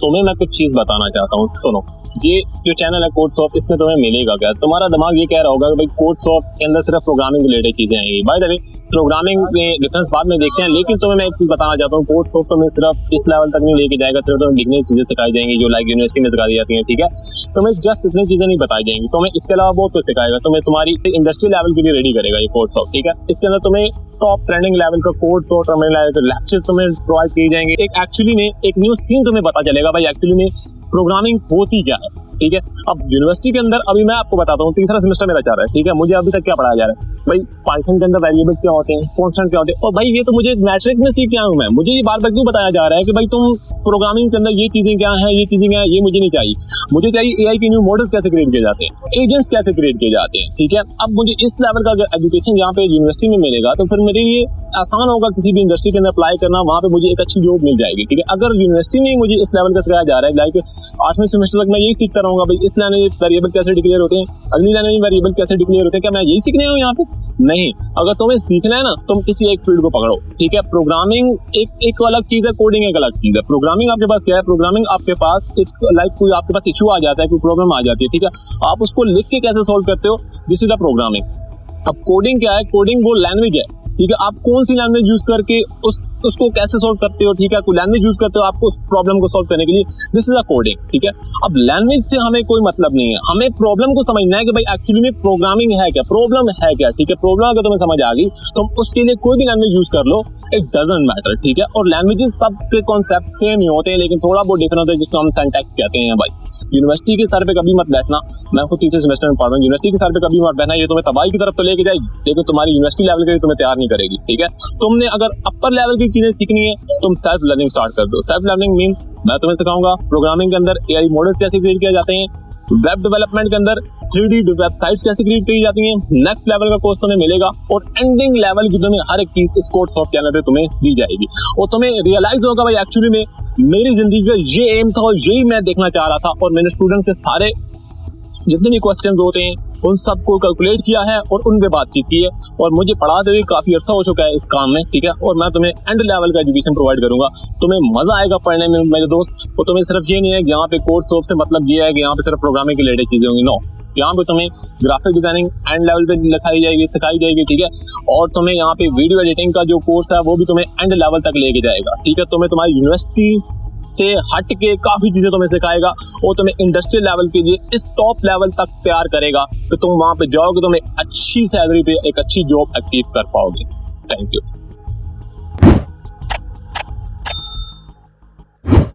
तुम्हें मैं कुछ चीज बताना चाहता हूँ, सुनो। ये जो चैनल है कोर्सऑफ्ट, इसमें तुम्हें मिलेगा क्या? तुम्हारा दिमाग ये कह रहा होगा कि भाई कोर्सऑफ्ट के अंदर सिर्फ प्रोग्रामिंग रिलेटेड चीजें आएंगी। बाय द वे प्रोग्रामिंग में डिफरेंस बाद में देखते हैं, लेकिन तुम्हें मैं एक चीज बताना चाहता हूँ, कोर्सऑफ्ट तुम्हें सिर्फ इस लेवल तक नहीं लेके जाएगा, सिर्फ तुम्हें लिखने की चीजें सिखाई जाएंगी जो लाइक यूनिवर्सिटी में सिखा दी जाती है, ठीक है। तुम्हें जस्ट इतनी चीजें नहीं बताई जाएंगी, तुम्हें इसके अलावा बहुत कुछ सिखाएगा, तुम्हें तुम्हारी इंडस्ट्री लेवल के लिए रेडी करेगा ये कोर्सऑफ्ट, ठीक है। इसके अंदर तुम्हें टॉप ट्रेंडिंग लेवल का कोर्स और लेक्चर्स तुम्हें प्रोवाइड किए जाएंगे। एक एक्चुअली में एक न्यू सीन तुम्हें पता चलेगा भाई एक्चुअली में प्रोग्रामिंग होती क्या है, ठीक है। अब यूनिवर्सिटी के अंदर अभी मैं आपको बताता हूँ, तीसरा सेमेस्टर मेरा चल रहा है, ठीक है। मुझे अभी तक क्या पढ़ाया जा रहा है भाई, पाइथन के अंदर वेरिएबल्स क्या होते हैं, कांस्टेंट क्या होते हैं, और भाई ये तो मुझे मैट्रिक्स में सीख के आया हूँ मैं। मुझे ये बार बार क्यों बताया जा रहा है कि भाई तुम प्रोग्रामिंग के अंदर ये चीजें क्या है, ये चीजें क्या है, ये मुझे नहीं चाहिए। मुझे चाहिए एआई के न्यू मॉडल्स कैसे क्रिएट किए जाते हैं, एजेंट्स कैसे क्रिएट किए जाते हैं, ठीक है। अब मुझे इस लेवल का एजुकेशन यहाँ पे यूनिवर्सिटी में मिलेगा तो फिर मेरे लिए आसान होगा किसी भी इंडस्ट्री के अंदर अप्लाई करना, वहाँ पे मुझे एक अच्छी जॉब मिल जाएगी, ठीक है। अगर यूनिवर्सिटी में मुझे इस लेवल का सिखाया जा रहा है, लाइक 8वें सेमेस्टर तक मैं यही सीखता रहूंगा भाई इस लाइन में वेरिएबल कैसे डिक्लेयर होते हैं, अगली लाइन में वेरिएबल कैसे डिक्लेयर होते हैं, क्या मैं यही सीखने आऊँ यहाँ पे? नहीं। अगर तुम्हें सीखना है ना, तुम किसी एक फील्ड को पकड़ो, ठीक है। प्रोग्रामिंग एक अलग चीज है, कोडिंग एक अलग चीज है। प्रोग्रामिंग आपके पास क्या है, प्रोग्रामिंग आपके पास एक लाइक कोई आपके पास इशू आ जाता है, कोई प्रॉब्लम आ जाती है, ठीक है। आप उसको लिख के कैसे सोल्व करते हो, दिस इज द प्रोग्रामिंग। अब कोडिंग क्या है, कोडिंग वो लैंग्वेज है, ठीक है। आप कौन सी लैंग्वेज यूज करके उसको कैसे सोल्व करते हो, ठीक है। कोई लैंग्वेज यूज करते हो आपको उस प्रॉब्लम को सोल्व करने के लिए, दिस इज अ कोडिंग, ठीक है। अब लैंग्वेज से हमें कोई मतलब नहीं है, हमें प्रॉब्लम को समझना है कि भाई एक्चुअली में प्रोग्रामिंग है क्या, प्रॉब्लम है क्या, ठीक है। प्रॉब्लम अगर तुम्हें समझ आ गई तो उसके लिए कोई भी लैंग्वेज यूज कर लो, इट डजंट मैटर, ठीक है। और लैंग्वेजेस सब के कॉन्सेप्ट सेम ही होते हैं, लेकिन थोड़ा बहुत डिफरेंट होता है, जिसको हम सिंटैक्स कहते हैं। भाई यूनिवर्सिटी के सर पे कभी मत बैठना, मैं खुद तीसरे सेमेस्टर में पढ़ रहा हूँ, यूनिवर्सिटी के सर पे कभी मत बैठना, ये तुम्हें तबाही की तरफ तो लेके जाएगी, लेकिन तुम्हारी यूनिवर्सिटी लेवल के लिए तुम्हें तैयार नहीं करेगी, ठीक है। तुमने अगर अपर लेवल की चीजें सीखनी है, तुम सेल्फ लर्निंग स्टार्ट कर दो। सेल्फ लर्निंग मीन मैं तुम्हें सिखाऊंगा प्रोग्रामिंग के अंदर एआई मॉडल्स कैसे क्रिएट किए जाते हैं, वेब डेवलपमेंट के अंदर 3D वेबसाइट्स कैसे क्रिएट की जाती हैं। नेक्स्ट लेवल का कोर्स तुम्हें मिलेगा और एंडिंग लेवल की तुम्हें हर एक चीज इस कोर्सऑफ्ट चैनल पे तुम्हें दी जाएगी, और तुम्हें रियलाइज होगा भाई एक्चुअली में मेरी जिंदगी का ये एम था और यही मैं देखना चाह रहा था, और मैंने स्टूडेंट के सारे जितने भी क्वेश्चंस होते हैं उन सबको कैलकुलेट किया है और उन पे बातचीत की है, और मुझे पढ़ाते हुए काफी अर्सा हो चुका है इस काम में, ठीक है। और मैं तुम्हें एंड लेवल का एजुकेशन प्रोवाइड करूंगा, तुम्हें मजा आएगा पढ़ने में मेरे दोस्त। और तुम्हें सिर्फ ये नहीं है कि यहाँ पे कोर्स से मतलब ये है कि यहाँ पे सिर्फ प्रोग्रामिंग की रिलेटेड चीजें होंगी, नो। यहाँ पे तुम्हें ग्राफिक डिजाइनिंग एंड लेवल पे सिखाई जाएगी, ठीक है। और तुम्हें यहाँ पे वीडियो एडिटिंग का जो कोर्स है वो भी तुम्हें एंड लेवल तक लेके जाएगा, ठीक है। तुम्हें तुम्हारी यूनिवर्सिटी से हट के काफी चीजें तुम्हें सिखाएगा और तुम्हें इंडस्ट्रियल लेवल के लिए इस टॉप लेवल तक तैयार करेगा, तो तुम वहां पे जाओगे, तुम्हें अच्छी सैलरी पे एक अच्छी जॉब अचीव कर पाओगे। Thank you.